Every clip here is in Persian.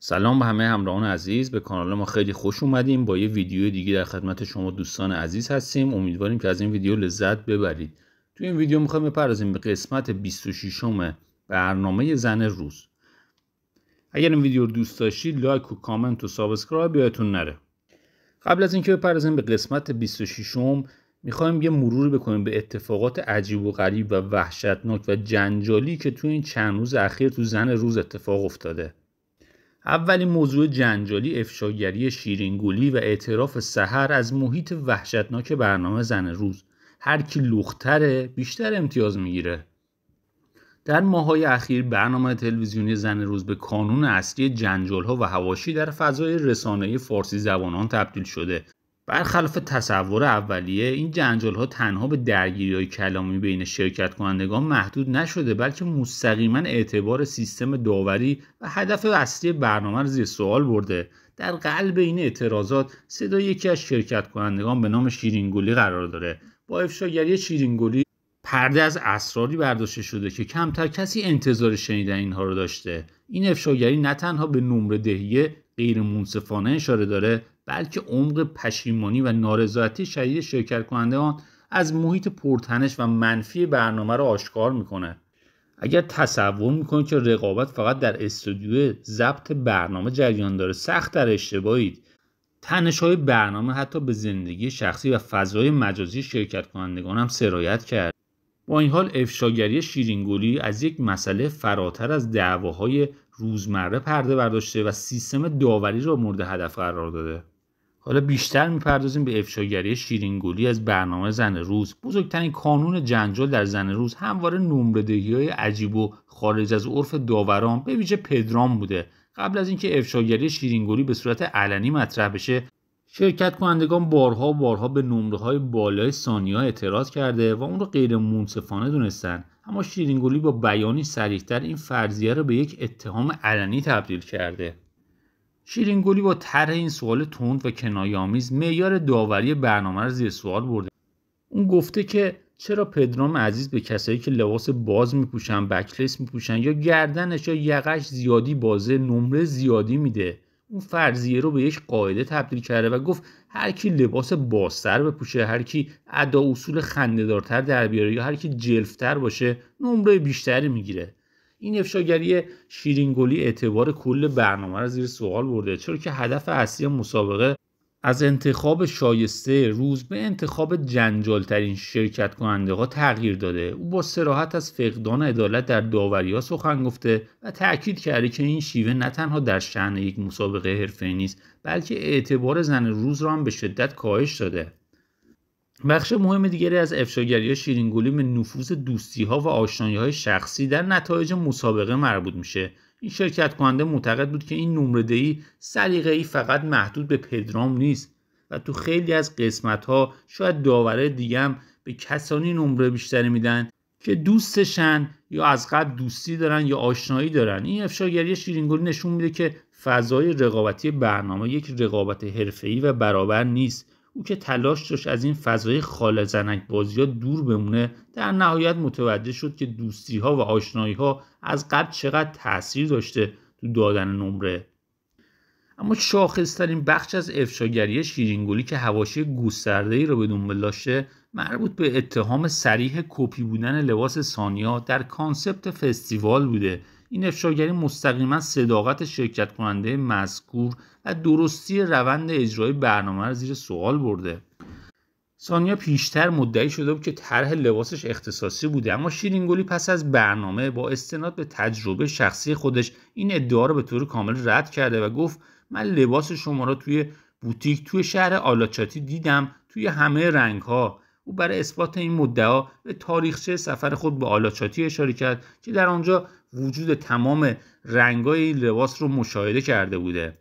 سلام به همه همراهان عزیز، به کانال ما خیلی خوش اومدیم. با یه ویدیو دیگه در خدمت شما دوستان عزیز هستیم. امیدواریم که از این ویدیو لذت ببرید. توی این ویدیو میخوایم بپردازیم به قسمت 26م برنامه زن روز. اگر این ویدیو رو دوست داشتید لایک و کامنت و سابسکرایب یادتون نره. قبل از اینکه بپردازیم به قسمت 26م میخوایم یه مروری بکنیم به اتفاقات عجیب و غریب و وحشتناک و جنجالی که توی این چند روز اخیر تو زن روز اتفاق افتاده. اولین موضوع جنجالی افشاگری شیرینگولی و اعتراف سحر از محیط وحشتناک برنامه زن روز. هر کی لختره بیشتر امتیاز میگیره. در ماه‌های اخیر برنامه تلویزیونی زن روز به کانون اصلی جنجال‌ها و حواشی در فضای رسانه‌ای فارسی زبانان تبدیل شده. برخلاف تصور اولیه، این جنجال‌ها تنها به درگیری‌های کلامی بین شرکت کنندگان محدود نشده، بلکه مستقیما اعتبار سیستم داوری و هدف اصلی برنامه را زیر سوال برده. در قلب این اعتراضات صدای یکی از شرکت کنندگان به نام شیرینگولی قرار داره. با افشاگری شیرینگولی پرده از اسراری برداشته شده که کمتر کسی انتظار شنیدن اینها رو داشته. این افشاگری نه تنها به نمره دهی غیر منصفانه اشاره داره، بلکه عمق پشیمانی و نارضایتی شدید شرکت کنندگان از محیط پرتنش و منفی برنامه رو آشکار میکنه. اگر تصور میکنید که رقابت فقط در استودیو ضبط برنامه جریان داره، سخت در اشتباهید. تنش‌های برنامه حتی به زندگی شخصی و فضای مجازی شرکت کنندگان هم سرایت کرد. با این حال افشاگری شیرینگولی از یک مسئله فراتر از دعواهای روزمره پرده برداشته و سیستم داوری را مورد هدف قرار داده. حالا بیشتر میپردازیم به افشاگری شیرینگولی از برنامه زن روز. بزرگترین کانون جنجال در زن روز همواره نمره‌دهی‌های عجیب و خارج از عرف داوران به ویژه پدرام بوده. قبل از اینکه افشاگری شیرینگولی به صورت علنی مطرح بشه، شرکت کنندگان بارها به نمره‌های بالای ثانیه‌ها اعتراض کرده و اون رو غیر منصفانه دونستن. اما شیرینگولی با بیانی صریح‌تر این فرضیه رو به یک اتهام علنی تبدیل کرده. شیرینگولی با طرح این سوال تند و کنایه‌آمیز معیار داوری برنامه رو زیر سوال برده. اون گفته که چرا پدرام عزیز به کسایی که لباس باز میپوشن، بکلیس میپوشن یا گردنش یا یقش زیادی بازه نمره زیادی میده. اون فرضیه رو به یک قاعده تبدیل کرده و گفت هر کی لباس بازتر بپوشه، هر کی ادا اصول خنده‌دارتر در بیاره یا هر کی جلفتر باشه نمره بیشتری میگیره. این افشاگری شیرینگولی اعتبار کل برنامه رو زیر سوال برده، چرا که هدف اصلی مسابقه از انتخاب شایسته روز به انتخاب جنجالترین شرکت کننده ها تغییر داده. او با صراحت از فقدان عدالت در داوری ها سخن گفته و تأکید کرده که این شیوه نه تنها در شأن یک مسابقه حرفه‌ای نیست، بلکه اعتبار زن روز را هم به شدت کاهش داده. بخش مهم دیگری از افشاگری شیرینگولی به نفوذ دوستی‌ها و آشنایی‌های شخصی در نتایج مسابقه مربوط میشه. این شرکت کننده معتقد بود که این نمره‌دهی سلیقه‌ای فقط محدود به پدرام نیست و تو خیلی از قسمت‌ها شاید داورای دیگه هم به کسانی نمره بیشتری میدن که دوستشن یا از قبل دوستی دارن یا آشنایی دارن. این افشاگری شیرینگولی نشون میده که فضای رقابتی برنامه یک رقابت حرفه‌ای و برابر نیست. او که تلاش داشت از این فضای خال زنک بازی‌ها دور بمونه، در نهایت متوجه شد که دوستی‌ها و آشنایی‌ها از قبل چقدر تأثیر داشته تو دادن نمره. اما شاخص‌ترین بخش از افشاگری شیرینگولی که حواشی گسترده‌ای را به دنبال داشته، مربوط به اتهام صریح کپی بودن لباس سانیا در کانسپت فستیوال بوده. این افشاگری مستقیما صداقت شرکت کننده مذکور و درستی روند اجرای برنامه را زیر سوال برده. سانیا پیشتر مدعی شده بود که طرح لباسش اختصاصی بوده، اما شیرینگولی پس از برنامه با استناد به تجربه شخصی خودش این ادعا را به طور کامل رد کرده و گفت من لباس شما را توی بوتیک توی شهر آلاچاتی دیدم، توی همه رنگ‌ها. او برای اثبات این مدعا به تاریخچه سفر خود به آلاچاتی اشاره کرد که در آنجا وجود تمام رنگ‌های این لباس رو مشاهده کرده بوده.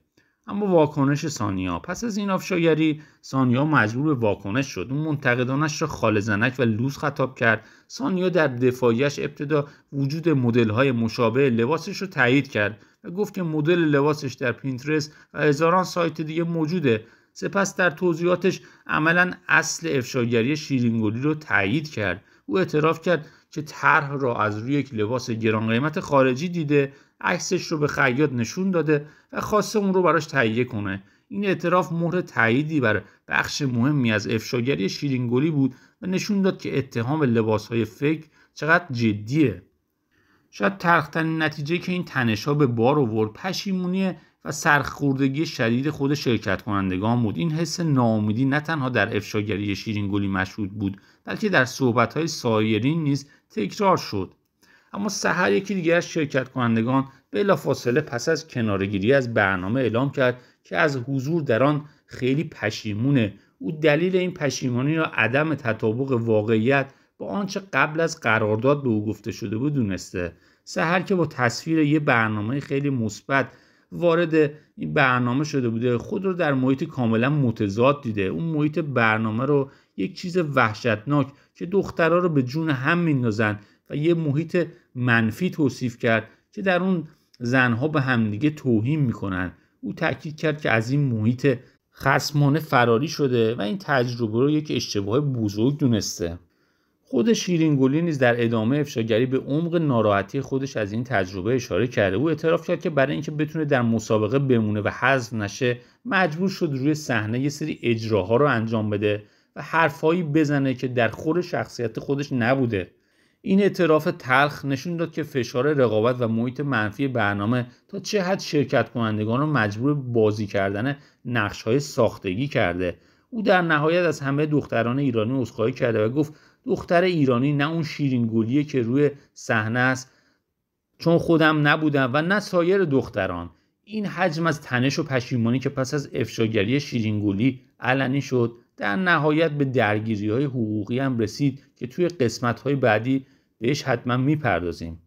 اما واکنش سانیا پس از این افشاگری، سانیا مجبور به واکنش شد. اون منتقدانش را خال زنک و لوس خطاب کرد. سانیا در دفاعیش ابتدا وجود مدل‌های مشابه لباسش رو تایید کرد و گفت که مدل لباسش در پینترست و هزاران سایت دیگه موجوده. سپس در توضیحاتش عملاً اصل افشاگری شیرینگولی رو تایید کرد. او اعتراف کرد که طرح را از روی یک لباس گران قیمت خارجی دیده عکسش رو به خیاط نشون داده و خواسته اون رو براش تهیه کنه. این اعتراف مهر تاییدی بر بخش مهمی از افشاگری شیرینگلی بود و نشون داد که اتهام لباس‌های فیک چقدر جدیه. شاید تلخ‌ترین نتیجه که این تنش‌ها به بار آورد پشیمونی و سرخوردگی شدید خود شرکت کنندگان بود. این حس ناامیدی نه تنها در افشاگری شیرینگلی مشهود بود، بلکه در صحبت‌های سایرین نیز تکرار شد. اما سحر یکی دیگر از شرکت کنندگان بلافاصله پس از کناره‌گیری از برنامه اعلام کرد که از حضور در آن خیلی پشیمونه. او دلیل این پشیمانی را عدم تطابق واقعیت با آنچه قبل از قرارداد به او گفته شده بود دونسته. سحر که با تصویر یه برنامه خیلی مثبت وارد این برنامه شده بوده، خود رو در محیط کاملا متضاد دیده. اون محیط برنامه رو یک چیز وحشتناک که دخترها رو به جون هم میندازن و یه محیط منفی توصیف کرد که در اون زنها به همدیگه توهین میکنن. او تاکید کرد که از این محیط خصمانه فراری شده و این تجربه رو یک اشتباه بزرگ دونسته. خود شیرینگلی نیز در ادامه افشاگری به عمق ناراحتی خودش از این تجربه اشاره کرده. او اعتراف کرد که برای اینکه بتونه در مسابقه بمونه و حذف نشه مجبور شد روی صحنه یه سری اجراها رو انجام بده و حرفایی بزنه که در خور شخصیت خودش نبوده. این اعتراف تلخ نشون داد که فشار رقابت و محیط منفی برنامه تا چه حد شرکت کنندگان رو مجبور بازی کردن نقش‌های ساختگی کرده. او در نهایت از همه دختران ایرانی عذرخواهی کرده و گفت دختر ایرانی نه اون شیرینگلیه که روی صحنه است، چون خودم نبودم و نه سایر دختران. این حجم از تنش و پشیمانی که پس از افشاگری شیرینگلی علنی شد در نهایت به درگیری‌های حقوقی هم رسید که توی قسمت‌های بعدی بهش حتما میپردازیم.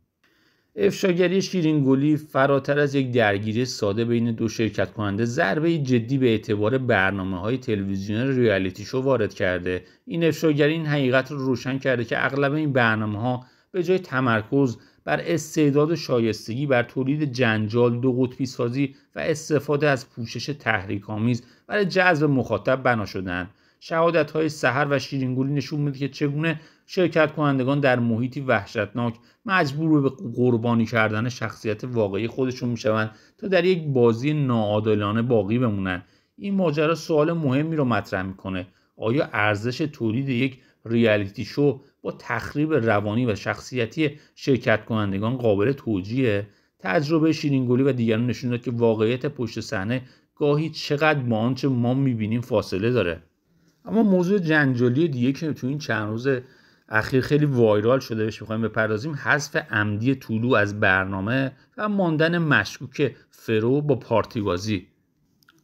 افشاگری شیرینگلی فراتر از یک درگیری ساده بین دو شرکت کننده ضربه جدی به اعتبار برنامه‌های تلویزیونی ریالیتی شو وارد کرده. این افشاگری این حقیقت رو روشن کرده که اغلب این برنامه‌ها به جای تمرکز بر استعداد و شایستگی بر تولید جنجال، دو قطبی سازی و استفاده از پوشش تحریک‌آمیز برای جذب مخاطب بنا شدند. شهادت‌های سحر و شیرینگلی نشون میده که چگونه شرکت کنندگان در محیطی وحشتناک مجبور به قربانی کردن شخصیت واقعی خودشون میشوند تا در یک بازی ناعادلانه باقی بمونن. این ماجرا سوال مهمی رو مطرح میکنه: آیا ارزش تولید یک ریالیتی شو با تخریب روانی و شخصیتی شرکت کنندگان قابل توجیهه؟ تجربه شیرینگلی و دیگران نشون داد که واقعیت پشت صحنه گاهی چقدر با آنچه ما میبینیم فاصله داره. اما موضوع جنجالی دیگه که تو این چند روز اخیر خیلی وایرال شده بهش می‌خوایم بپردازیم، حذف عمدی طلوع از برنامه و ماندن مشکوک فرو با پارتی بازی.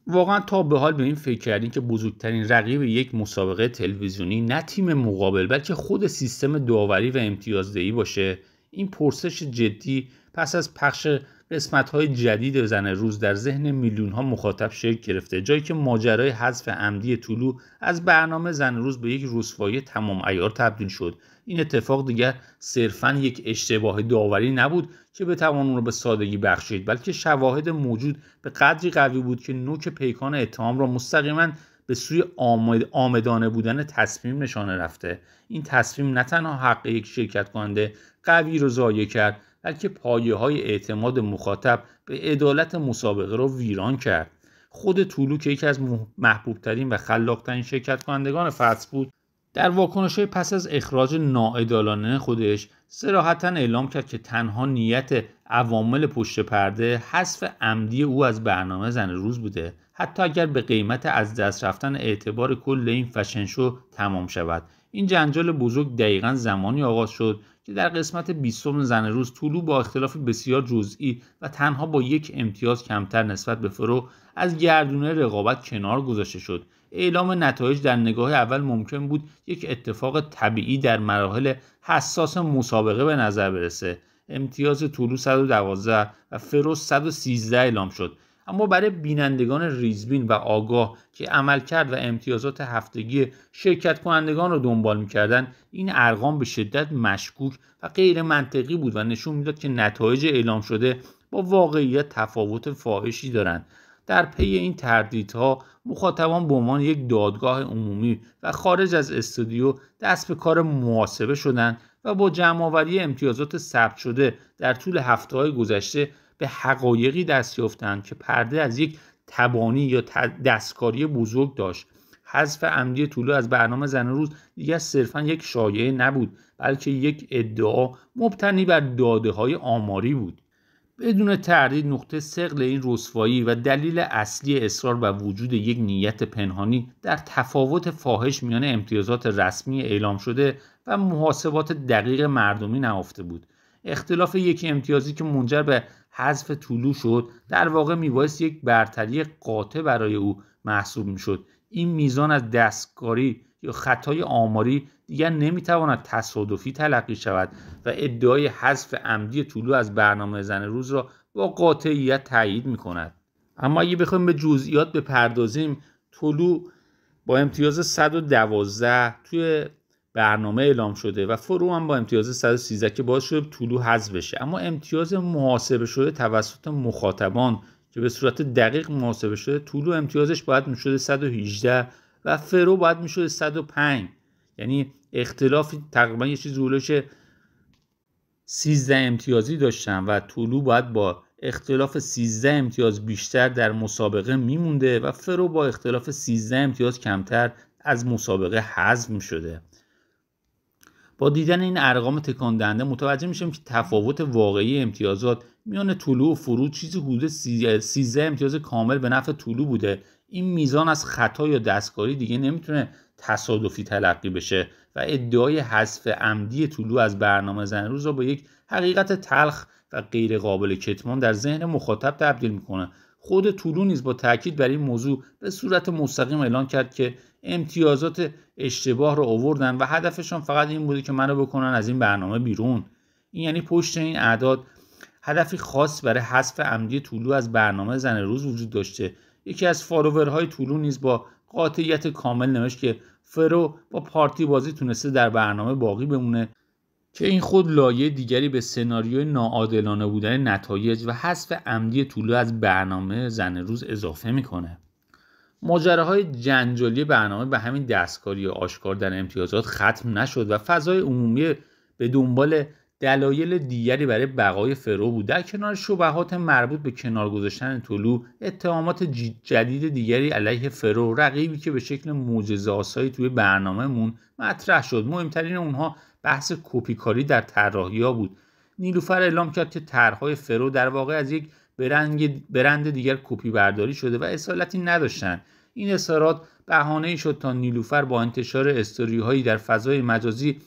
واقعا تا به حال به این فکر کردین که بزرگترین رقیب یک مسابقه تلویزیونی نه تیم مقابل بلکه خود سیستم داوری و امتیازدهی باشه؟ این پرسش جدی پس از پخش قسمت‌های جدید زن روز در ذهن میلیون‌ها مخاطب شکل گرفته، جایی که ماجرای حذف عمدی طلوع از برنامه زن روز به یک رسوایی تمام عیار تبدیل شد. این اتفاق دیگر صرفاً یک اشتباه داوری نبود که بتوان اون رو به سادگی بخشید، بلکه شواهد موجود به قدری قوی بود که نوک پیکان اتهام را مستقیماً به سوی آمدانه بودن تصمیم نشانه رفته. این تصمیم نه تنها حق یک شرکت کننده قوی رو ضایع کرد، بلکه پایه‌های اعتماد مخاطب به عدالت مسابقه رو ویران کرد. خود طلوع که یکی از محبوب‌ترین و خلاق‌ترین شرکت کنندگان فصل بود، در واکنش‌های پس از اخراج ناعادلانه خودش صراحتاً اعلام کرد که تنها نیت عوامل پشت پرده حذف عمدی او از برنامه زن روز بوده، حتی اگر به قیمت از دست رفتن اعتبار کل این فشن شو تمام شود. این جنجال بزرگ دقیقاً زمانی آغاز شد که در قسمت 20 زن روز طلوع با اختلاف بسیار جزئی و تنها با یک امتیاز کمتر نسبت به فرو از گردونه رقابت کنار گذاشته شد. اعلام نتایج در نگاه اول ممکن بود یک اتفاق طبیعی در مراحل حساس مسابقه به نظر برسه. امتیاز طلوع 112 و فرو 113 اعلام شد، اما برای بینندگان ریزبین و آگاه که عملکرد و امتیازات هفتگی شرکت کنندگان را دنبال می‌کردند، این ارقام به شدت مشکوک و غیر منطقی بود و نشون میداد که نتایج اعلام شده با واقعیت تفاوت فاحشی دارند. در پی این تردیدها مخاطبان به عنوان یک دادگاه عمومی و خارج از استودیو دست به کار محاسبه شدند و با جمع‌آوری امتیازات ثبت شده در طول هفته‌های گذشته به حقایقی دست یافتند که پرده از یک تبانی یا دستکاری بزرگ داشت. حذف عمدی طلوع از برنامه زن روز دیگر صرفاً یک شایعه نبود، بلکه یک ادعا مبتنی بر داده‌های آماری بود. بدون تردید نقطه ثقل این رسوایی و دلیل اصلی اصرار بر وجود یک نیت پنهانی در تفاوت فاحش میان امتیازات رسمی اعلام شده و محاسبات دقیق مردمی نهفته بود. اختلاف یک امتیازی که منجر به حذف طلوع شد در واقع میبایست یک برتری قاطع برای او محسوب میشد. این میزان از دستکاری یا خطای آماری دیگر نمیتواند تصادفی تلقی شود و ادعای حذف عمدی طلوع از برنامه زن روز را با قاطعیت تایید میکند. اما اگه بخوایم به جزئیات بپردازیم، طلوع با امتیاز 112 توی برنامه اعلام شده و فرو هم با امتیاز 113 که باعث شده طلوع حذف بشه. اما امتیاز محاسبه شده توسط مخاطبان که به صورت دقیق محاسبه شده، طلوع امتیازش باید میشده 118 و فرو باید میشده 105. یعنی اختلاف تقریبا یه چیز هولوش 13 امتیازی داشتن و طلوع باید با اختلاف 13 امتیاز بیشتر در مسابقه میمونده و فرو با اختلاف 13 امتیاز کمتر از مسابقه حذف میشده. با دیدن این ارقام تکان دهنده متوجه میشیم که تفاوت واقعی امتیازات میان طلوع و فرو چیزی حدود 13 امتیاز کامل به نفع طلوع بوده. این میزان از خطا یا دستکاری دیگه نمیتونه تصادفی تلقی بشه و ادعای حذف عمدی طلوع از برنامه زن روز را به یک حقیقت تلخ و غیر قابل کتمان در ذهن مخاطب تبدیل میکنه. خود طلوع نیز با تاکید بر این موضوع به صورت مستقیم اعلان کرد که امتیازات اشتباه رو آوردن و هدفشون فقط این بوده که منو بکنن از این برنامه بیرون. این یعنی پشت این اعداد هدفی خاص برای حذف عمدی طلوع از برنامه زن روز وجود داشته. یکی از فالوورهای طلوع نیز با قاطعیت کامل نوشت که فرو با پارتی بازی تونسته در برنامه باقی بمونه که این خود لایه دیگری به سناریوی ناعادلانه بودن نتایج و حذف عمدی طلوع از برنامه زن روز اضافه میکنه. ماجراهای جنجالی برنامه به همین دستکاری یا آشکار در امتیازات ختم نشد و فضای عمومی به دنبال دلایل دیگری برای بقای فرو بود. در کنار شبهات مربوط به کنار گذاشتن طلوع، اتهامات جدید دیگری علیه فرو، رقیبی که به شکل معجزه‌آسایی توی برنامه‌مون مطرح شد. مهمترین اونها بحث کپیکاری در طراحی‌ها بود. نیلوفر اعلام کرد که طرح‌های فرو در واقع از یک برند دیگر کپی برداری شده و اصالتی نداشتند. این اظهارات بهانه‌ای شد تا نیلوفر با انتشار استوری‌هایی در فضای مجازی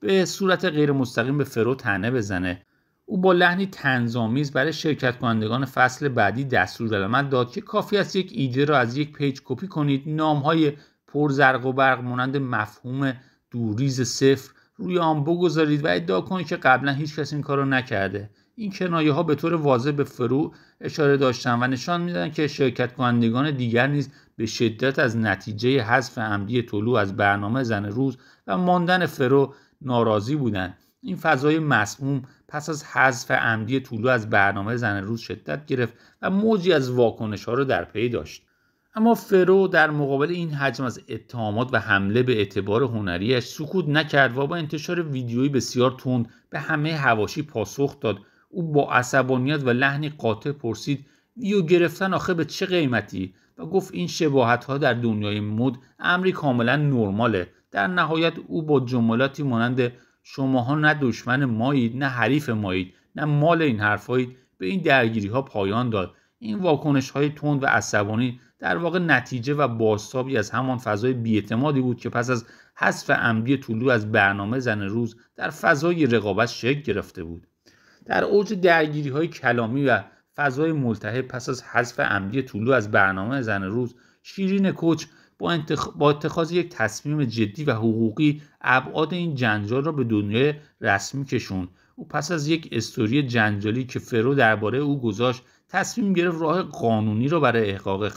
به صورت غیر مستقیم به فرو طعنه بزنه. او با لحنی طنزآمیز برای شرکت کنندگان فصل بعدی دستورالعمل داد که کافی است یک ایده را از یک پیج کپی کنید، نام‌های پر زرق و برق مانند مفهوم دوریز صفر روی آن بگذارید و ادعا کنید که قبلا هیچ کس این کارو نکرده. این کنایه‌ها به طور واضح به فرو اشاره داشتند و نشان میدادند که شرکت کنندگان دیگر نیز به شدت از نتیجه حذف عمدی طلوع از برنامه زن روز و ماندن فرو ناراضی بودند. این فضای مسموم پس از حذف عمدی طلوع از برنامه زن روز شدت گرفت و موجی از واکنش‌ها را در پی داشت. اما فرو در مقابل این حجم از اتهامات و حمله به اعتبار هنریش سکوت نکرد و با انتشار ویدیویی بسیار تند به همه حواشی پاسخ داد. او با عصبانیت و لحنی قاطع پرسید ویدیو گرفتن آخه به چه قیمتی؟ و گفت این شباهت‌ها در دنیای مد امری کاملا نرماله. در نهایت او با جملاتی مانند شماها نه دشمن مایید نه حریف مایید نه مال این حرفایید به این درگیری‌ها پایان داد. این واکنش‌های تند و عصبانی در واقع نتیجه و بازتابی از همان فضای بی‌اعتمادی بود که پس از حذف عمدی طلوع از برنامه زن روز در فضای رقابت شکل گرفته بود. در اوج درگیری‌های کلامی و فضای ملتهب پس از حذف عمدی طلوع از برنامه زن روز، شیرین کوچ با اتخاذ یک تصمیم جدی و حقوقی ابعاد این جنجال را به دنیای رسمی کشوند. او پس از یک استوری جنجالی که فرو درباره او گذاشت، تصمیم گرفت راه قانونی را برای احقاق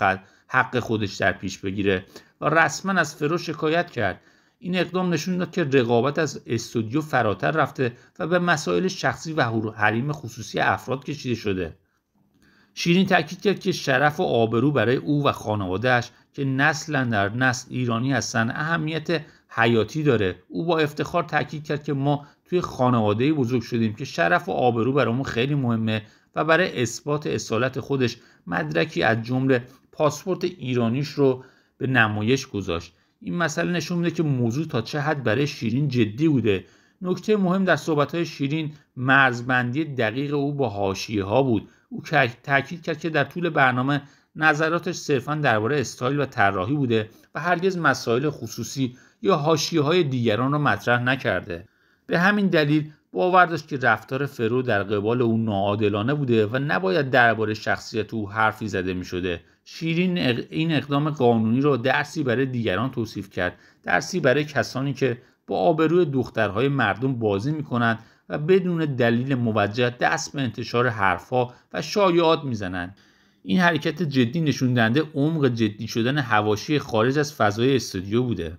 حق خودش در پیش بگیره و رسما از فرو شکایت کرد. این اقدام نشون داد که رقابت از استودیو فراتر رفته و به مسائل شخصی و حریم خصوصی افراد کشیده شده. شیرین تاکید کرد که شرف و آبرو برای او و خانواده‌اش که نسل در نسل ایرانی هستند اهمیت حیاتی داره. او با افتخار تاکید کرد که ما توی خانواده‌ای بزرگ شدیم که شرف و آبرو برامون خیلی مهمه و برای اثبات اصالت خودش مدرکی از جمله پاسپورت ایرانیش رو به نمایش گذاشت. این مسئله نشون میده که موضوع تا چه حد برای شیرین جدی بوده. نکته مهم در صحبت‌های شیرین مرزبندی دقیق او با حاشیه‌ها بود. او تاکید کرد که در طول برنامه نظراتش صرفاً درباره استایل و طراحی بوده و هرگز مسائل خصوصی یا حاشیه‌های دیگران را مطرح نکرده. به همین دلیل باور داشت که رفتار فرو در قبال او ناعادلانه بوده و نباید درباره شخصیت او حرفی زده می‌شده. شیرین این اقدام قانونی را درسی برای دیگران توصیف کرد، درسی برای کسانی که با آبروی دخترهای مردم بازی می‌کنند و بدون دلیل موجه دست به انتشار حرف‌ها و شایعات می‌زنند. این حرکت جدی نشون دهنده عمق جدی شدن حواشی خارج از فضای استودیو بوده.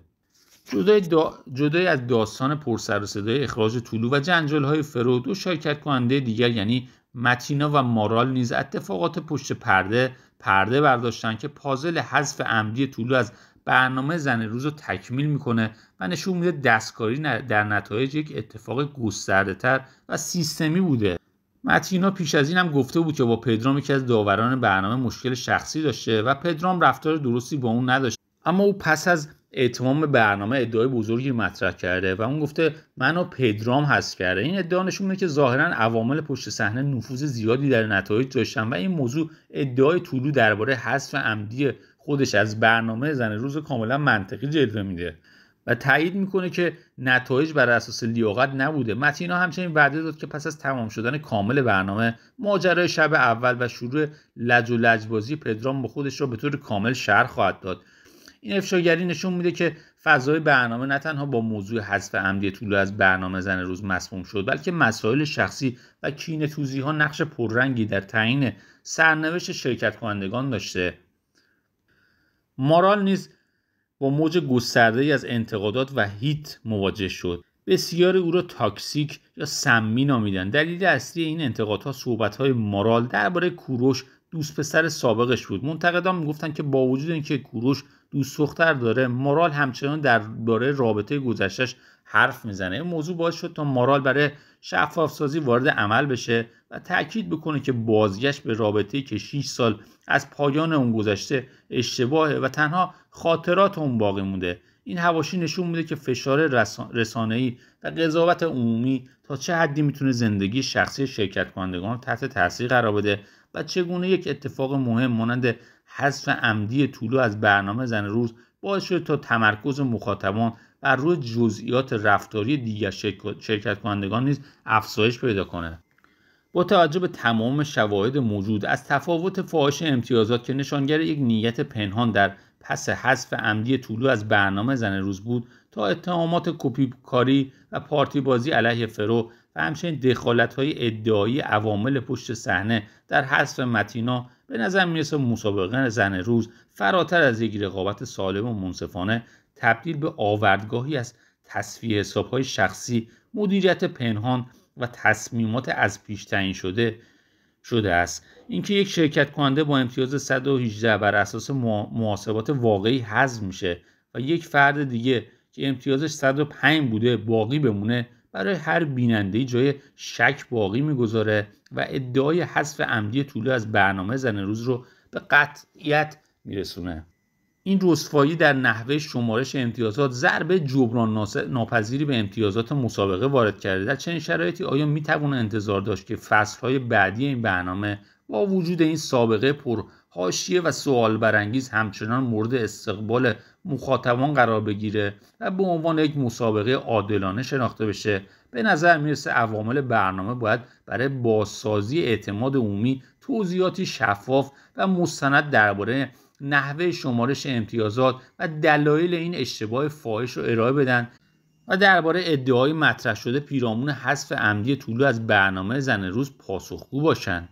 جدای از داستان پرسر و صدای اخراج طلو و جنجال‌های فرو، دو شرکت کننده دیگر یعنی متینا و مارال نیز اتفاقات پشت پرده برداشتن که پازل حذف عمدی طلو از برنامه زن روز رو تکمیل میکنه و نشون میده دستکاری در نتایج یک اتفاق گسترده‌تر و سیستمی بوده. متینا پیش از این هم گفته بود که با پدرام یکی از داوران برنامه مشکل شخصی داشته و پدرام رفتار درستی با اون نداشته، اما او پس از اتمام برنامه ادعای بزرگی مطرح کرده و اون گفته منو پدرام حذف کرده. این ادعا نشون میده که ظاهرا عوامل پشت صحنه نفوذ زیادی در نتایج داشتن و این موضوع ادعای طلو درباره حذف عمدی خودش از برنامه زن روز کاملا منطقی جلوه میده و تایید میکنه که نتایج بر اساس لیاقت نبوده. متینا همچنین وعده داد که پس از تمام شدن کامل برنامه ماجرای شب اول و شروع لج و لجبازی پدرام با خودش را به طور کامل شرح خواهد داد. این افشاگری نشون میده که فضای برنامه نه تنها با موضوع حذف عمدی طلو از برنامه زن روز مسموم شد، بلکه مسائل شخصی و کینه‌توزی‌ها نقش پررنگی در تعیین سرنوشت شرکت کنندگان داشته. مارال نیز با موج گسترده‌ای از انتقادات و هیت مواجه شد. بسیاری او را تاکسیک یا سمی نامیدند. دلیل اصلی این انتقادها صحبت‌های مارال درباره کوروش، دوست پسر سابقش بود. منتقدان میگفتند که با وجود اینکه کوروش دوست دختر داره، مارال همچنان درباره رابطه گذشته‌اش حرف میزنه. این موضوع باعث شد تا مارال برای شفاف سازی وارد عمل بشه و تاکید بکنه که بازگشت به رابطه‌ای که 6 سال از پایان اون گذشته اشتباهه و تنها خاطرات اون باقی مونده. این حواشی نشون میده که فشار رسانه‌ای و قضاوت عمومی تا چه حدی میتونه زندگی شخصی شرکت کنندگان تحت تاثیر قرار بده و چگونه یک اتفاق مهم مانند حذف عمدی طلو از برنامه زن روز باعث شده تا تمرکز مخاطبان بر روی جزئیات رفتاری دیگر شرکت کنندگان نیز افزایش پیدا کنه. با توجه به تمام شواهد موجود، از تفاوت فاحش امتیازات که نشانگر یک نیت پنهان در پس حذف عمدی طلو از برنامه زن روز بود تا اتهامات کپی کاری و پارتی بازی علیه فرو و همچنین دخالت‌های ادعایی عوامل پشت صحنه در حذف متینا، به نظر میرسه مسابقه زن روز فراتر از یک رقابت سالم و منصفانه تبدیل به آوردگاهی از تصفیه حساب‌های شخصی، مدیریت پنهان و تصمیمات از پیش تعیین شده است. اینکه یک شرکت کننده با امتیاز 118 بر اساس محاسبات واقعی حذف میشه و یک فرد دیگه که امتیازش 105 بوده باقی بمونه، برای هر بیننده‌ای جای شک باقی میگذاره و ادعای حذف عمدی طلو از برنامه زن روز رو به قطعیت میرسونه. این رسوایی در نحوه شمارش امتیازات ضربه جبران ناپذیری به امتیازات مسابقه وارد کرده. در چنین شرایطی آیا میتوان انتظار داشت که فصل‌های بعدی این برنامه با وجود این سابقه پر حاشیه و سوال برانگیز همچنان مورد استقبال مخاطبان قرار بگیره و به عنوان یک مسابقه عادلانه شناخته بشه؟ به نظر میرسه عوامل برنامه باید برای بازسازی اعتماد عمومی توضیحاتی شفاف و مستند درباره نحوه شمارش امتیازات و دلایل این اشتباه فاحش رو ارائه بدن و درباره ادعای مطرح شده پیرامون حذف عمدی طلو از برنامه زن روز پاسخگو باشن.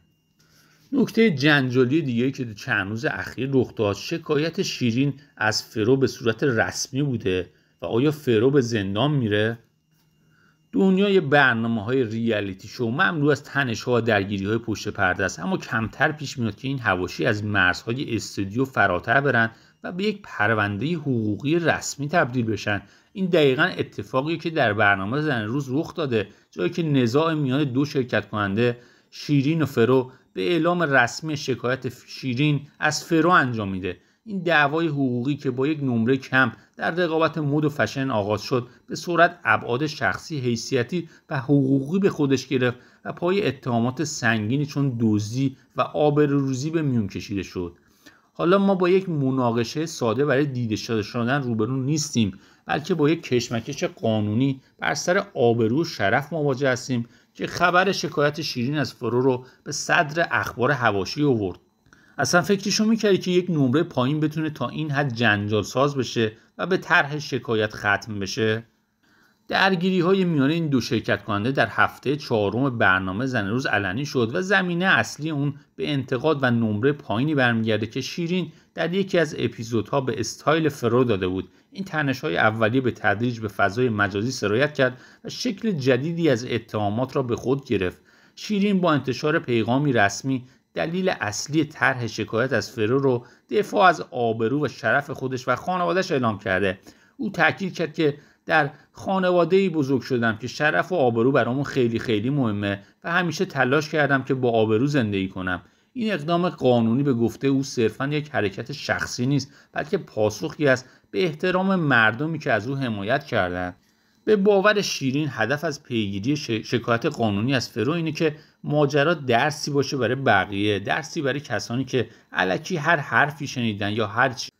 نکته جنجالی دیگه‌ای که چند روز اخیر رخ داد، شکایت شیرین از فرو به صورت رسمی بوده و آیا فرو به زندان میره؟ دنیای برنامه‌های ریالیتی شو مملو از تنش‌ها و درگیری‌های پشت پرده است، اما کمتر پیش میاد که این حواشی از مرزهای استودیو فراتر برن و به یک پرونده حقوقی رسمی تبدیل بشن. این دقیقاً اتفاقی که در برنامه زن روز رخ داده، جایی که نزاع میان دو شرکت کننده شیرین و فرو به اعلام رسمی شکایت شیرین از فرو انجام میده. این دعوای حقوقی که با یک نمره کم در رقابت مد و فشن آغاز شد به صورت ابعاد شخصی، حیثیتی و حقوقی به خودش گرفت و پای اتهامات سنگینی چون دزدی و آبروریزی به میون کشیده شد. حالا ما با یک مناقشه ساده برای دیده شدن روبرو نیستیم، بلکه با یک کشمکش قانونی بر سر آبرو و شرف مواجه هستیم که خبر شکایت شیرین از فرو رو به صدر اخبار حواشی آورد. اصلا فکرشو میکردی که یک نمره پایین بتونه تا این حد جنجال ساز بشه و به طرح شکایت ختم بشه؟ درگیری های میان این دو شرکت کننده در هفته 4 برنامه زن روز علنی شد و زمینه اصلی اون به انتقاد و نمره پایینی برمیگرده که شیرین در یکی از اپیزودها به استایل فرو داده بود. این تنش‌های اولیه به تدریج به فضای مجازی سرایت کرد و شکل جدیدی از اتهامات را به خود گرفت. شیرین با انتشار پیغامی رسمی دلیل اصلی طرح شکایت از فرو رو دفاع از آبرو و شرف خودش و خانواده‌اش اعلام کرده. او تاکید کرد که در خانواده‌ای بزرگ شدم که شرف و آبرو برامون خیلی خیلی مهمه و همیشه تلاش کردم که با آبرو زندگی کنم. این اقدام قانونی به گفته او صرفاً یک حرکت شخصی نیست، بلکه پاسخی است به احترام مردمی که از او حمایت کردند. به باور شیرین هدف از پیگیری شکایت قانونی از فرو اینه که ماجرا درسی باشه برای بقیه، درسی برای کسانی که الکی هر حرفی شنیدن یا هر چی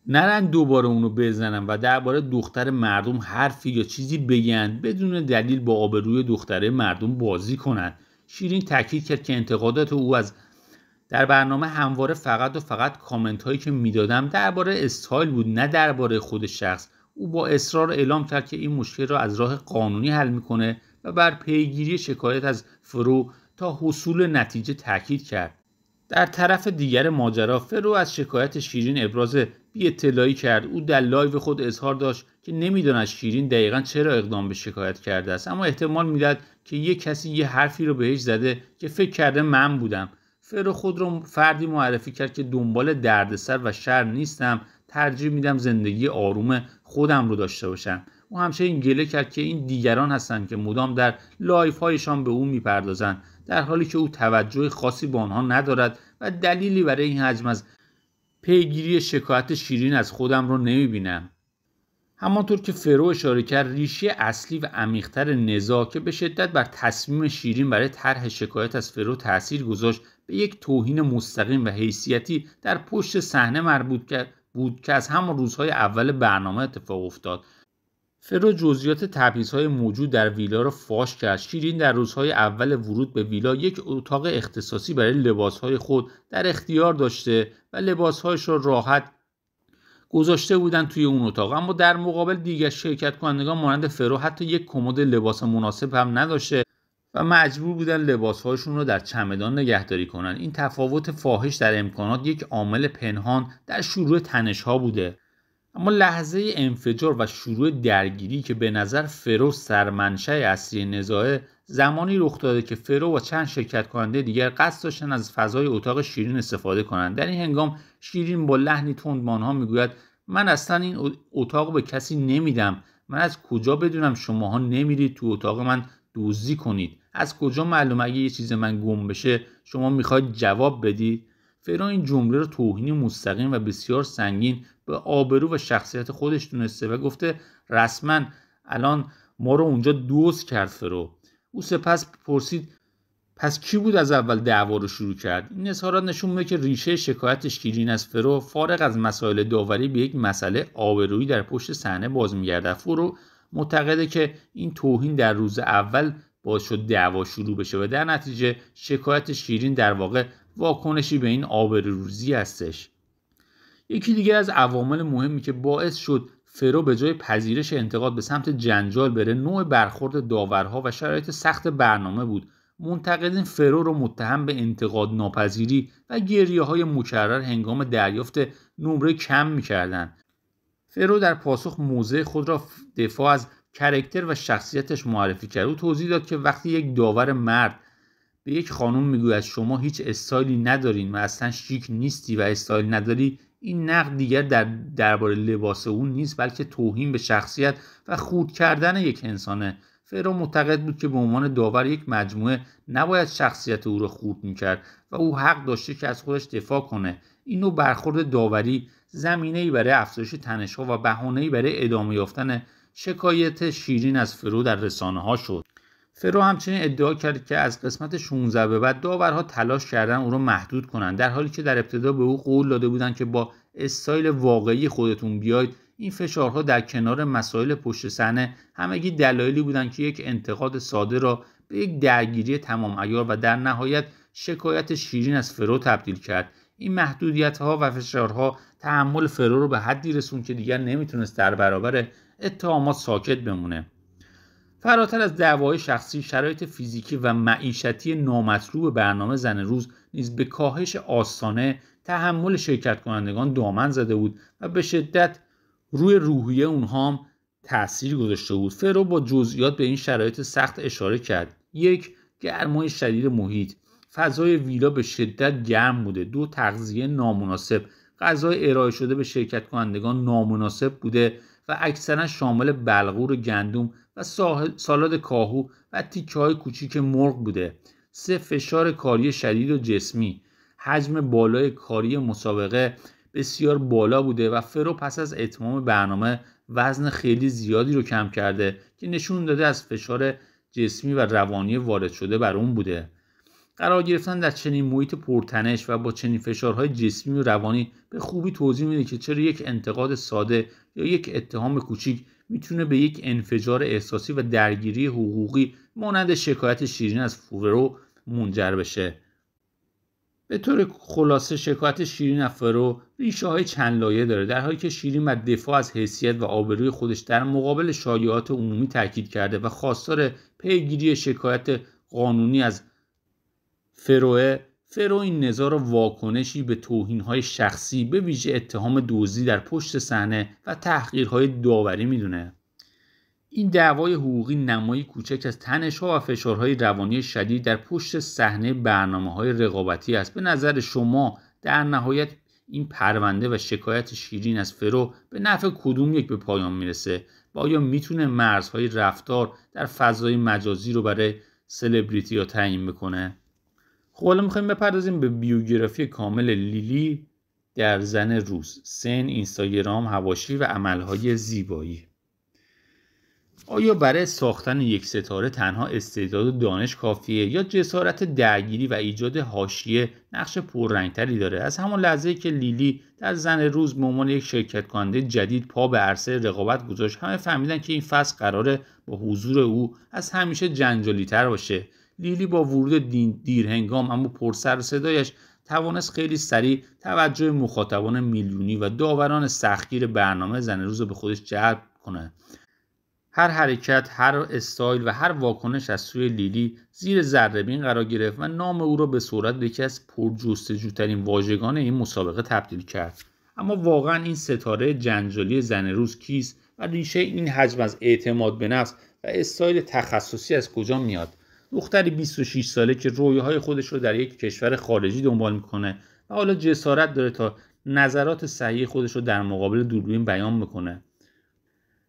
نرن دوباره اونو بزنن و درباره دختر مردم حرفی یا چیزی بگن بدون دلیل با آبروی دختره مردم بازی کنن. شیرین تاکید کرد که انتقادات او از در برنامه همواره فقط و فقط کامنت هایی که میدادم درباره استایل بود، نه درباره خود شخص. او با اصرار اعلام کرد که این مشکل را از راه قانونی حل میکنه و بر پیگیری شکایت از فرو تا حصول نتیجه تاکید کرد. در طرف دیگر ماجرا فرو از شکایت شیرین ابراز بی اطلاعی کرد. او در لایو خود اظهار داشت که نمیداند شیرین دقیقاً چرا اقدام به شکایت کرده است، اما احتمال میداد که یک کسی یه حرفی رو بهش زده که فکر کرده من بودم. فرو خود رو فردی معرفی کرد که دنبال دردسر و شر نیستم، ترجیح میدم زندگی آروم خودم رو داشته باشم. او همچنین گله کرد که این دیگران هستند که مدام در لایف هایشان به او میپردازند، در حالی که او توجه خاصی به آنها ندارد و دلیلی برای این حجم از پیگیری شکایت شیرین از خودم رو نمیبینم. همانطور که فرو اشاره کرد، ریشه اصلی و عمیق‌تر نزاع که به شدت بر تصمیم شیرین برای طرح شکایت از فرو تأثیر گذاشت به یک توهین مستقیم و حیثیتی در پشت صحنه مربوط بود که از همان روزهای اول برنامه اتفاق افتاد. فرو جزئیات تبعیض‌های موجود در ویلا را فاش کرد. شیرین در روزهای اول ورود به ویلا یک اتاق اختصاصی برای لباسهای خود در اختیار داشته و لباسهایش را راحت گذاشته بودند توی اون اتاق، اما در مقابل دیگر شرکت کنندگان مانند فرو حتی یک کمد لباس مناسب هم نداشته و مجبور بودن لباسهایشون رو در چمدان نگهداری کنن. این تفاوت فاحش در امکانات یک عامل پنهان در شروع تنش‌ها بوده. اما لحظه انفجار و شروع درگیری که به نظر فرو سرمنشأ اصلی نزاع، زمانی رخ داده که فرو و چند شرکت کننده دیگر قصد داشتن از فضای اتاق شیرین استفاده کنند. در این هنگام شیرین با لحنی تند به آنها میگوید من اصلا این اتاق به کسی نمیدم. من از کجا بدونم شماها نمیرید تو اتاق من دزدی کنید؟ از کجا معلومه اگه یه چیز من گم بشه شما میخواید جواب بدید؟ فرو این جمله رو توهینی مستقیم و بسیار سنگین به آبرو و شخصیت خودش دونسته و گفته رسما الان ما رو اونجا دزد کرد فرو. او سپس پرسید پس کی بود از اول دعوا رو شروع کرد؟ این اظهارات نشون میده که ریشه شکایت شیرین از فرو فارغ از مسائل داوری به یک مسئله آبرویی در پشت صحنه باز میگرده. فرو معتقده که این توهین در روز اول باعث شد دعوا شروع بشه و در نتیجه شکایت شیرین در واقع واکنشی به این آبروریزی هستش. یکی دیگر از عوامل مهمی که باعث شد فرو به جای پذیرش انتقاد به سمت جنجال بره نوع برخورد داورها و شرایط سخت برنامه بود. منتقدین فرو رو متهم به انتقاد ناپذیری و گریه‌های مکرر هنگام دریافت نمره کم می‌کردند. فرو در پاسخ موضع خود را دفاع از کاراکتر و شخصیتش معرفی کرد. او توضیح داد که وقتی یک داور مرد به یک خانم میگوید شما هیچ استایلی ندارین و اصلا شیک نیستی و استایل نداری، این نقد دیگر درباره لباس اون نیست، بلکه توهین به شخصیت و خرد کردن یک انسانه. فرو معتقد بود که به عنوان داور یک مجموعه نباید شخصیت او را خورد میکرد و او حق داشته که از خودش دفاع کنه. این نوع برخورد داوری زمینه‌ای برای افزایش تنش‌ها و بهانه‌ای برای ادامه یافتن شکایت شیرین از فرو در رسانه‌ها شد. فرو همچنین ادعا کرد که از قسمت 16 به بعد داورها تلاش کردن او را محدود کنند، در حالی که در ابتدا به او قول داده بودند که با استایل واقعی خودتون بیاید. این فشارها در کنار مسائل پشت صحنه همگی دلایلی بودند که یک انتقاد ساده را به یک درگیری تمام عیار و در نهایت شکایت شیرین از فرو تبدیل کرد. این محدودیت‌ها و فشارها تحمل فرو رو به حدی رسوند که دیگر نمیتونست در برابر اتهامات ساکت بمونه. فراتر از دعوای شخصی، شرایط فیزیکی و معیشتی نامطلوب برنامه زن روز نیز به کاهش آستانه تحمل شرکت کنندگان دامن زده بود و به شدت روی روحیه اونها هم تأثیر گذاشته بود. فرو با جزئیات به این شرایط سخت اشاره کرد. 1. گرمای شدید محیط. فضای ویلا به شدت گرم بوده. 2. تغذیه نامناسب. غذای ارائه شده به شرکت کنندگان نامناسب بوده و اکثرا شامل بلغور گندم و سالاد کاهو و تیکه‌های کوچیک مرغ بوده. 3. فشار کاری شدید و جسمی. حجم بالای کاری مسابقه بسیار بالا بوده و فرو پس از اتمام برنامه وزن خیلی زیادی رو کم کرده که نشون داده از فشار جسمی و روانی وارد شده بر اون بوده. قرار گرفتن در چنین محیط پرتنش و با چنین فشارهای جسمی و روانی به خوبی توضیح میده که چرا یک انتقاد ساده یا یک اتهام کوچیک میتونه به یک انفجار احساسی و درگیری حقوقی مانند شکایت شیرین از فرو منجر بشه. به طور خلاصه شکایت شیرین از فرو ریشه های چند لایه داره، در حالی که شیرین بر دفاع از حیثیت و آبروی خودش در مقابل شایعات عمومی تاکید کرده و خواستار پیگیری شکایت قانونی از فرو این نظام را واکنشی به توهین‌های شخصی به ویژه اتهام دزدی در پشت صحنه و تحقیرهای داوری میدونه. این دعوای حقوقی نمایی کوچک از تنش‌ها و فشارهای روانی شدید در پشت صحنه برنامه‌های رقابتی است. به نظر شما در نهایت این پرونده و شکایت شیرین از فرو به نفع کدوم یک به پایان میرسه و آیا میتونه مرزهای رفتار در فضای مجازی رو برای سلبریتی‌ها تعیین بکنه؟ خب حالا میخوایم بپردازیم به بیوگرافی کامل لیلی در زن روز. سن، اینستاگرام، حواشی و عملهای زیبایی. آیا برای ساختن یک ستاره تنها استعداد و دانش کافیه یا جسارت درگیری و ایجاد حاشیه نقش پررنگتری داره؟ از همان لحظه‌ای که لیلی در زن روز به عنوان یک شرکت کننده جدید پا به عرصه رقابت گذاشت، همه فهمیدن که این فصل قراره با حضور او از همیشه جنجالی‌تر باشه. لیلی با ورود دیرهنگام اما پرسر و صدایش توانست خیلی سریع توجه مخاطبان میلیونی و داوران سختگیر برنامه زن روز رو به خودش جلب کنه. هر حرکت، هر استایل و هر واکنش از سوی لیلی زیر ذره‌بین قرار گرفت و نام او را به سرعت به یکی از پرجستجوترین واژگان این مسابقه تبدیل کرد. اما واقعا این ستاره جنجالی زن روز کیست و ریشه این حجم از اعتماد به نفس و استایل تخصصی از کجا میاد؟ دختری 26 ساله که رویاهای خودش رو در یک کشور خارجی دنبال میکنه و حالا جسارت داره تا نظرات صحیح خودش رو در مقابل دوربین بیان بکنه.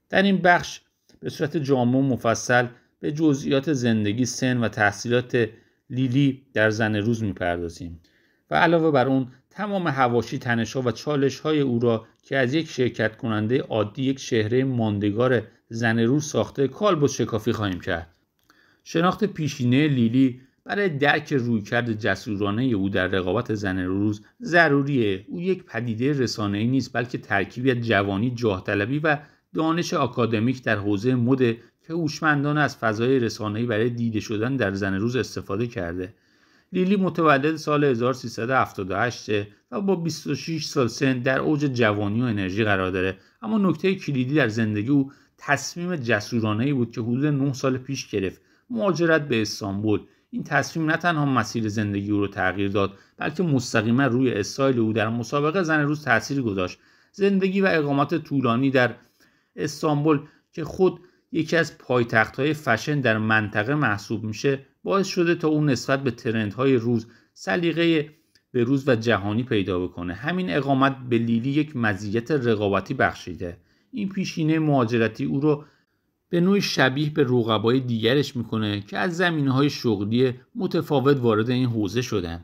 در این بخش به صورت جامع و مفصل به جزئیات زندگی، سن و تحصیلات لیلی در زن روز میپردازیم و علاوه بر اون تمام حواشی، تنش‌ها و چالش‌های او را که از یک شرکت کننده عادی یک چهره ماندگار زن روز ساخته کالبد شکافی خواهیم کرد. شناخت پیشینه لیلی برای درک رویکرد جسورانه او در رقابت زن روز ضروریه. او یک پدیده رسانه‌ای نیست، بلکه ترکیبی از جوانی، جاه طلبی و دانش آکادمیک در حوزه مد که هوشمندانه از فضای رسانه‌ای برای دیده شدن در زن روز استفاده کرده. لیلی متولد سال 1378 و با 26 سال سن در اوج جوانی و انرژی قرار داره. اما نکته کلیدی در زندگی او تصمیم جسورانه‌ای بود که حدود 9 سال پیش گرفت: مهاجرت به استانبول. این تصمیم نه تنها مسیر زندگی او رو تغییر داد، بلکه مستقیما روی استایل او در مسابقه زن روز تأثیر گذاشت. زندگی و اقامت طولانی در استانبول که خود یکی از پایتخت‌های فشن در منطقه محسوب میشه باعث شده تا اون نسبت به ترندهای روز سلیقه به روز و جهانی پیدا بکنه. همین اقامت به لیلی یک مزیت رقابتی بخشیده. این پیشینه مهاجرتی او رو به نوعی شبیه به رقبای دیگرش میکنه که از زمینه‌های شغلی متفاوت وارد این حوزه شدن.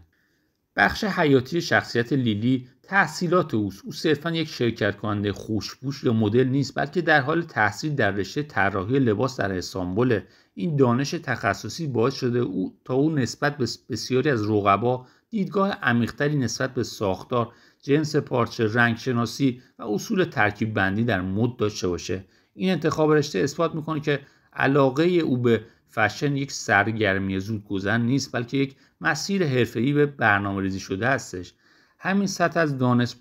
بخش حیاتی شخصیت لیلی تحصیلات اوست. او صرفاً یک شرکت کننده خوش‌پوش یا مدل نیست، بلکه در حال تحصیل در رشته طراحی لباس در استانبول. این دانش تخصصی باعث شده او نسبت به بسیاری از رقبا دیدگاه عمیق‌تری نسبت به ساختار، جنس پارچه، رنگ شناسی و اصول ترکیب بندی در مد داشته باشه. این انتخاب رشته اثبات میکنه که علاقه او به فشن یک سرگرمی زودگذر نیست، بلکه یک مسیر حرفه‌ای به برنامه‌ریزی شده هستش. همین سطح از دانش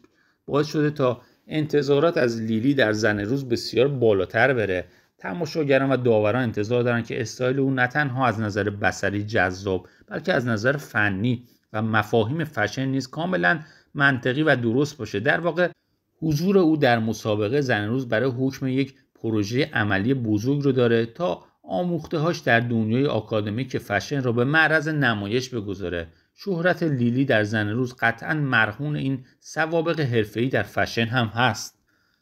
باعث شده تا انتظارات از لیلی در زن روز بسیار بالاتر بره. تماشاگران و داوران انتظار دارن که استایل او نه تنها از نظر بصری جذاب، بلکه از نظر فنی و مفاهیم فشن نیز کاملا منطقی و درست باشه. در واقع حضور او در مسابقه زن روز برای حکم یک پروژه عملی بزرگ رو داره تا آموخته‌هاش در دنیای آکادمیک فشن را به معرض نمایش بگذاره. شهرت لیلی در زن روز قطعاً مرهون این سوابق حرفه‌ای در فشن هم هست.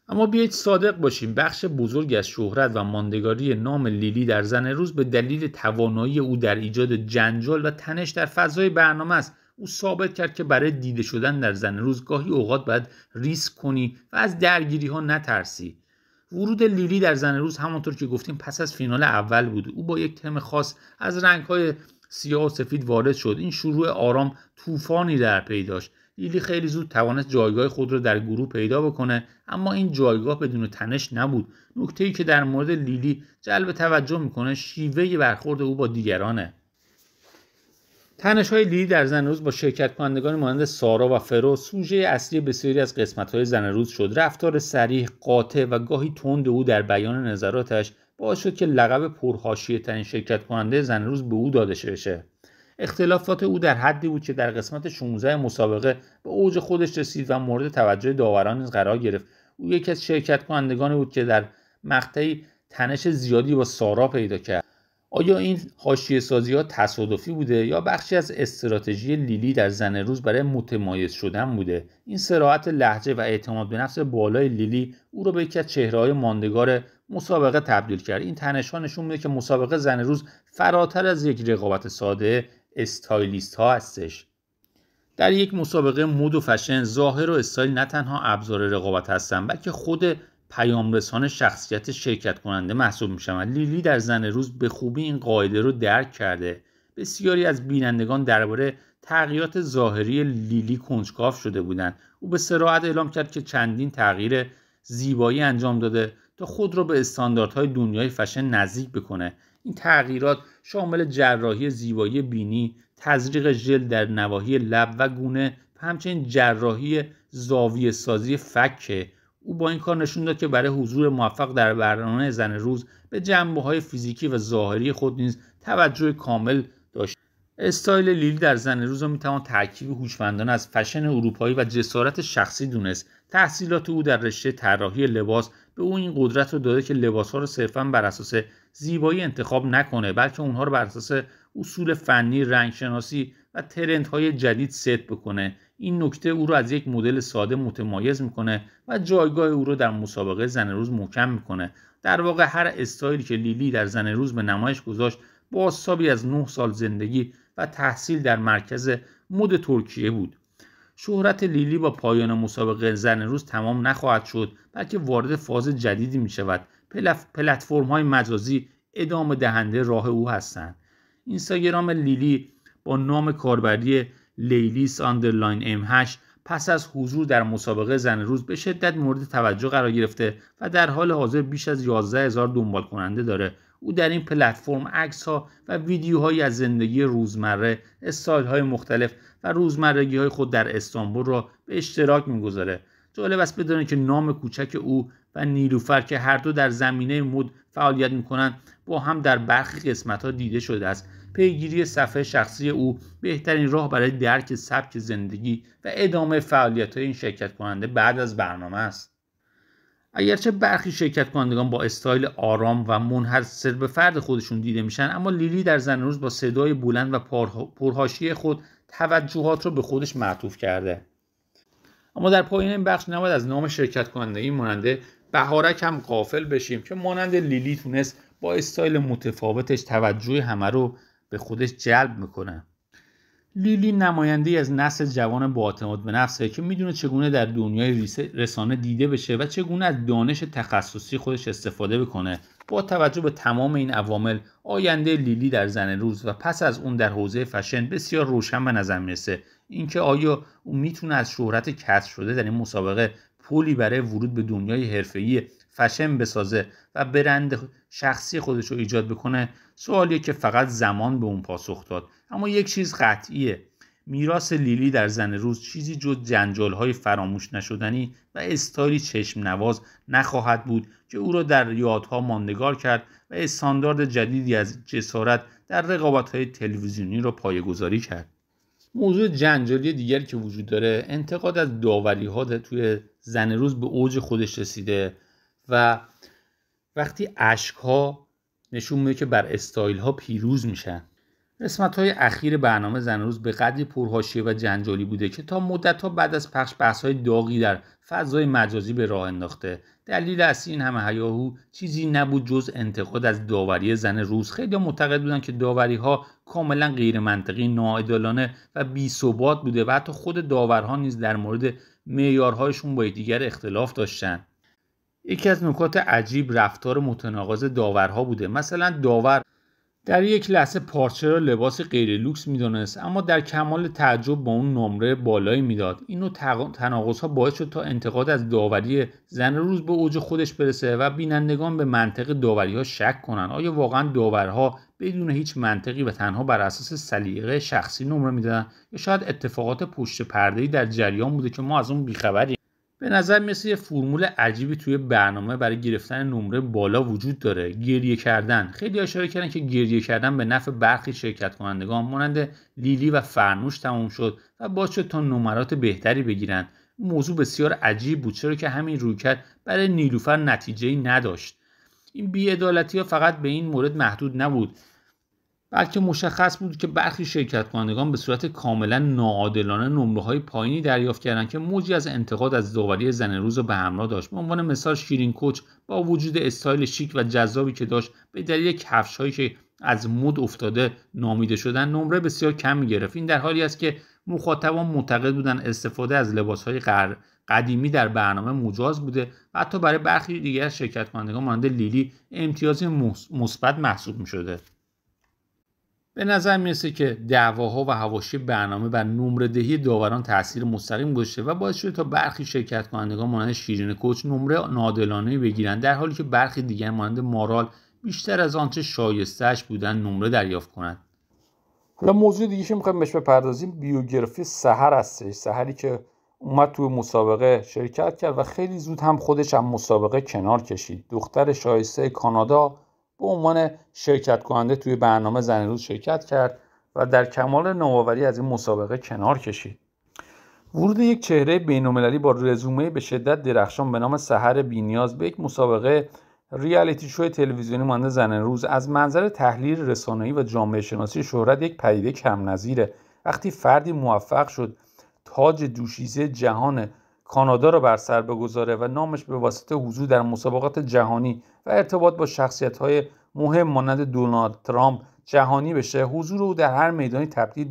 اما بیایید صادق باشیم، بخش بزرگی از شهرت و ماندگاری نام لیلی در زن روز به دلیل توانایی او در ایجاد جنجال و تنش در فضای برنامه است. او ثابت کرد که برای دیده شدن در زن روز گاهی اوقات باید ریسک کنی و از درگیری ها نترسی. ورود لیلی در زن روز همونطور که گفتیم پس از فینال اول بود. او با یک تم خاص از رنگ‌های سیاه و سفید وارد شد. این شروع آرام طوفانی در پی داشت. لیلی خیلی زود توانست جایگاه خود را در گروه پیدا بکنه، اما این جایگاه بدون تنش نبود. نکته‌ای که در مورد لیلی جلب توجه میکنه شیوه برخورد او با دیگرانه. تنش‌های لیلی در زن روز با شرکت کنندگان مانند سارا و فرو سوژه اصلی بسیاری از قسمت‌های زن روز شد. رفتار صریح، قاطع و گاهی تند او در بیان نظراتش باعث شد که لقب پرحاشیه‌ترین شرکت کننده زن روز به او داده بشه. اختلافات او در حدی بود که در قسمت 16 مسابقه به اوج خودش رسید و مورد توجه داوران نیز قرار گرفت. او یکی از شرکت کنندگانی بود که در مقطعی تنش زیادی با سارا پیدا کرد. آیا این حاشیه‌سازی‌ها تصادفی بوده یا بخشی از استراتژی لیلی در زن روز برای متمایز شدن بوده؟ این صراحت لهجه و اعتماد به نفس بالای لیلی او را به یکی از چهره‌های ماندگار مسابقه تبدیل کرد. این تنش‌ها نشون میده که مسابقه زن روز فراتر از یک رقابت ساده استایلیست‌ها هستش. در یک مسابقه مد و فشن، ظاهر و استایل نه تنها ابزار رقابت هستند، بلکه خود پیامرسان شخصیت شرکت کننده محسوب میشوند. لیلی در زن روز به خوبی این قاعده رو درک کرده. بسیاری از بینندگان درباره تغییرات ظاهری لیلی کنجکاو شده بودند. او به صراحت اعلام کرد که چندین تغییر زیبایی انجام داده تا خود را به استانداردهای دنیای فشن نزدیک بکنه. این تغییرات شامل جراحی زیبایی بینی، تزریق ژل در نواحی لب و گونه و همچنین جراحی زاویه سازی فک. او با این کار نشون داد که برای حضور موفق در برنامه زن روز به جنبه‌های فیزیکی و ظاهری خود نیز توجه کامل داشت. استایل لیلی در زن روز را میتوان ترکیبی هوشمندانه از فشن اروپایی و جسارت شخصی دونست. تحصیلات او در رشته طراحی لباس به او این قدرت رو داده که لباس‌ها رو صرفاً بر اساس زیبایی انتخاب نکنه، بلکه اونها رو بر اساس اصول فنی، رنگ شناسی و ترندهای جدید ست بکنه. این نکته او رو از یک مدل ساده متمایز میکنه و جایگاه او رو در مسابقه زن روز محکم میکنه. در واقع هر استایلی که لیلی در زن روز به نمایش گذاشت بازتابی از 9 سال زندگی و تحصیل در مرکز مد ترکیه بود. شهرت لیلی با پایان مسابقه زن روز تمام نخواهد شد، بلکه وارد فاز جدیدی می شود. پلتفرم‌های مجازی ادامه دهنده راه او هستند. اینستاگرام لیلی با نام کاربری لیلیس_ام8 پس از حضور در مسابقه زن روز به شدت مورد توجه قرار گرفته و در حال حاضر بیش از 11,000 دنبال کننده داره. او در این پلتفرم عکس‌ها و ویدیوهایی از زندگی روزمره، استایل‌های مختلف و روزمرگی‌های خود در استانبول را به اشتراک می‌گذاره. جالب است بدانید که نام کوچک او و نیلوفر که هر دو در زمینه مد فعالیت می‌کنند با هم در برخی قسمت‌ها دیده شده است. پیگیری صفحه شخصی او بهترین راه برای درک سبک زندگی و ادامه فعالیت‌های این شرکت کننده بعد از برنامه است. اگرچه برخی شرکت کنندگان با استایل آرام و منحصر به فرد خودشون دیده میشن، اما لیلی در زن روز با صدای بلند و پرحاشیه خود توجهات رو به خودش معطوف کرده. اما در پایان این بخش نباید از نام شرکت کنندگی مانند بهارک هم غافل بشیم که مانند لیلی تونست با استایل متفاوتش توجه همه رو به خودش جلب میکنه. لیلی نماینده‌ای از نسل جوان با اعتماد به نفسه که میدونه چگونه در دنیای رسانه دیده بشه و چگونه از دانش تخصصی خودش استفاده بکنه. با توجه به تمام این عوامل، آینده لیلی در زن روز و پس از اون در حوزه فشن بسیار روشن به نظر میرسه. اینکه آیا اون میتونه از شهرت کسب شده در این مسابقه پولی برای ورود به دنیای حرفه‌ای فشن بسازه و برند شخصی خودش رو ایجاد بکنه، سوالیه که فقط زمان به اون پاسخ داد. اما یک چیز قطعیه، میراث لیلی در زن روز چیزی جز جنجال‌های فراموش نشدنی و استایلی چشم نواز نخواهد بود که او را در یادها ماندگار کرد و استاندارد جدیدی از جسارت در رقابت‌های تلویزیونی را پایه‌گذاری کرد. موضوع جنجالی دیگری که وجود داره، انتقاد از داوری‌ها توی زن روز به اوج خودش رسیده و وقتی اشک‌ها نشون میده که بر استایل‌ها پیروز میشن. قسمت‌های اخیر برنامه زن روز به قدری پرحاشیه و جنجالی بوده که تا مدت‌ها بعد از پخش بحث‌های داغی در فضای مجازی به راه انداخته. دلیل اصلی این همه هیاهو چیزی نبود جز انتقاد از داوری زن روز. خیلی معتقد بودن که داوری‌ها کاملا غیر منطقی، ناعادلانه و بی‌ثبات بوده و حتی خود داورها نیز در مورد معیارهایشون با یکدیگر اختلاف داشتن. یکی از نکات عجیب رفتار متناقض داورها بوده. مثلا داور در یک لحظه پارچه را لباس غیر لوکس میدونست، اما در کمال تعجب با اون نمره بالایی میداد. این تناقض‌ها باعث شد تا انتقاد از داوری زن روز به اوج خودش برسه و بینندگان به منطق داوری‌ها شک کنن. آیا واقعا داورها بدون هیچ منطقی و تنها بر اساس سلیقه شخصی نمره میدادن، یا شاید اتفاقات پشت پرده‌ای در جریان بوده که ما از اون بی‌خبریم؟ به نظر میرسه یه فرمول عجیبی توی برنامه برای گرفتن نمره بالا وجود داره. گریه کردن. خیلی اشاره کردن که گریه کردن به نفع برخی شرکت کنندگان مانند لیلی و فرنوش تموم شد و باعث شد تا نمرات بهتری بگیرن. موضوع بسیار عجیب بود، چرا که همین رویکرد برای نیلوفر نتیجه‌ای نداشت. این بی‌عدالتی‌ها فقط به این مورد محدود نبود، بلکه مشخص بود که برخی شرکت کنندگان به صورت کاملا ناعادلانه نمره‌های پایینی دریافت کردند که موجی از انتقاد از داوری زن روز به همراه داشت. به عنوان مثال شیرین کوچ با وجود استایل شیک و جذابی که داشت، به دلیل کفش‌هایی که از مد افتاده نامیده شدن نمره بسیار کم می‌گرفت. این در حالی است که مخاطبان معتقد بودند استفاده از لباس‌های قدیمی در برنامه مجاز بوده و حتی برای برخی دیگر شرکت کنندگان مانند لیلی امتیازی مثبت محسوب می‌شده. به نظر میرسه که دعواها و حواشی برنامه بر نمره دهی داوران تاثیر مستقیم گذاشته و باعث شده تا برخی شرکت کنندگان مانند شیرین کوچ نمره ناعادلانه‌ای بگیرند، در حالی که برخی دیگر مانند مارال بیشتر از آنچه شایسته‌اش بودن نمره دریافت کنند. حالا موضوع دیگه که می‌خوایم بهش بپردازیم بیوگرافی سحر هستش. سحری که اومد توی مسابقه شرکت کرد و خیلی زود هم خودش هم مسابقه کنار کشید. دختر شایسته کانادا به عنوان شرکت کننده توی برنامه زن روز شرکت کرد و در کمال نوآوری از این مسابقه کنار کشید. ورود یک چهره بین‌المللی با رزومه به شدت درخشان به نام سحر بی‌نیاز به یک مسابقه ریالیتی شو تلویزیونی مانند زن روز از منظر تحلیل رسانه‌ای و جامعه شناسی شهرت یک پدیده کم نظیره. وقتی فردی موفق شد تاج دوشیزه جهان کانادا را بر سر بگذاره و نامش به واسطه حضور در مسابقات جهانی و ارتباط با شخصیت‌های مهم مانند دونالد ترامپ جهانی بشه، حضور او در هر میدانی تبدیل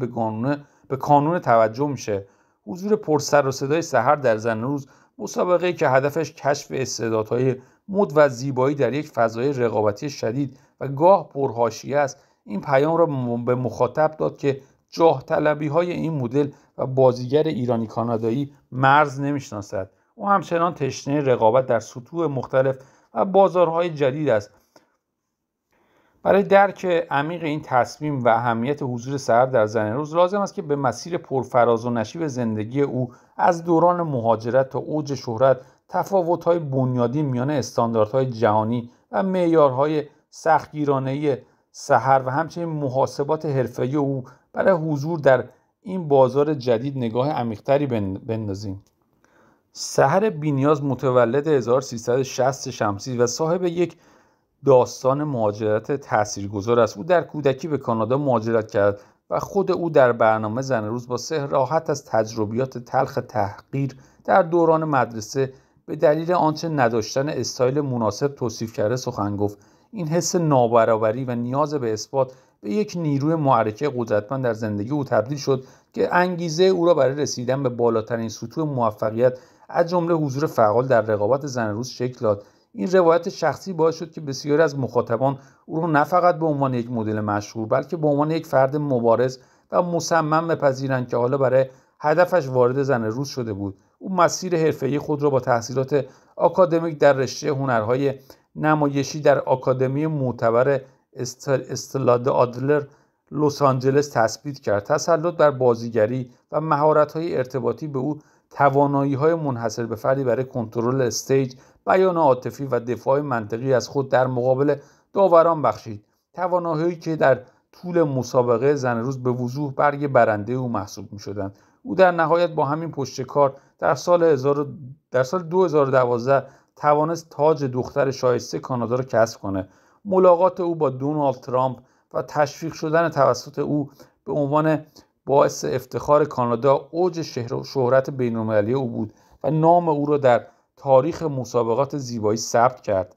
به کانون توجه میشه. حضور پرسر و صدای سحر در زن روز، مسابقه‌ای که هدفش کشف استعدادهای مد و زیبایی در یک فضای رقابتی شدید و گاه پرحاشیه است، این پیام را به مخاطب داد که جاه طلبی‌های این مدل و بازیگر ایرانی کانادایی مرز نمیشناسد. او همچنان تشنه رقابت در سطوح مختلف و بازارهای جدید است. برای درک عمیق این تصمیم و اهمیت حضور سحر در زن روز لازم است که به مسیر پرفراز و نشیب زندگی او از دوران مهاجرت تا اوج شهرت، تفاوت‌های بنیادی میان استانداردهای جهانی و معیارهای سختگیرانه‌ای سحر و همچنین محاسبات حرفه‌ای او برای حضور در این بازار جدید نگاه عمیق‌تری بندازیم. سحر بی‌نیاز متولد 1360 شمسی و صاحب یک داستان مهاجرت تاثیرگذار است. او در کودکی به کانادا مهاجرت کرد و خود او در برنامه زن روز با صراحت از تجربیات تلخ تحقیر در دوران مدرسه به دلیل آنچه نداشتن استایل مناسب توصیف کرده سخن گفت. این حس نابرابری و نیاز به اثبات به یک نیروی معرکه قدرتمند در زندگی او تبدیل شد که انگیزه او را برای رسیدن به بالاترین سطوح موفقیت از جمله حضور فعال در رقابت زن روز شکل داد. این روایت شخصی باعث شد که بسیاری از مخاطبان او را نه فقط به عنوان یک مدل مشهور بلکه به عنوان یک فرد مبارز و مصمم بپذیرند که حالا برای هدفش وارد زن روز شده بود. او مسیر حرفه‌ای خود را با تحصیلات آکادمیک در رشته هنرهای نمایشی در آکادمی معتبر استاد آدلر لس آنجلس تثبیت کرد. تسلط بر بازیگری و مهارت‌های ارتباطی به او توانایی‌های منحصر به فردی برای کنترل استیج، بیان عاطفی و دفاع منطقی از خود در مقابل داوران بخشید. توانایی‌هایی که در طول مسابقه زن روز به وضوح برگ برنده او محسوب می‌شدند. او در نهایت با همین پشتکار در سال 2012 توانست تاج دختر شایسته کانادا را کسب کنه. ملاقات او با دونالد ترامپ و تشویق شدن توسط او به عنوان باعث افتخار کانادا اوج شهرت بین‌المللی او بود و نام او را در تاریخ مسابقات زیبایی ثبت کرد.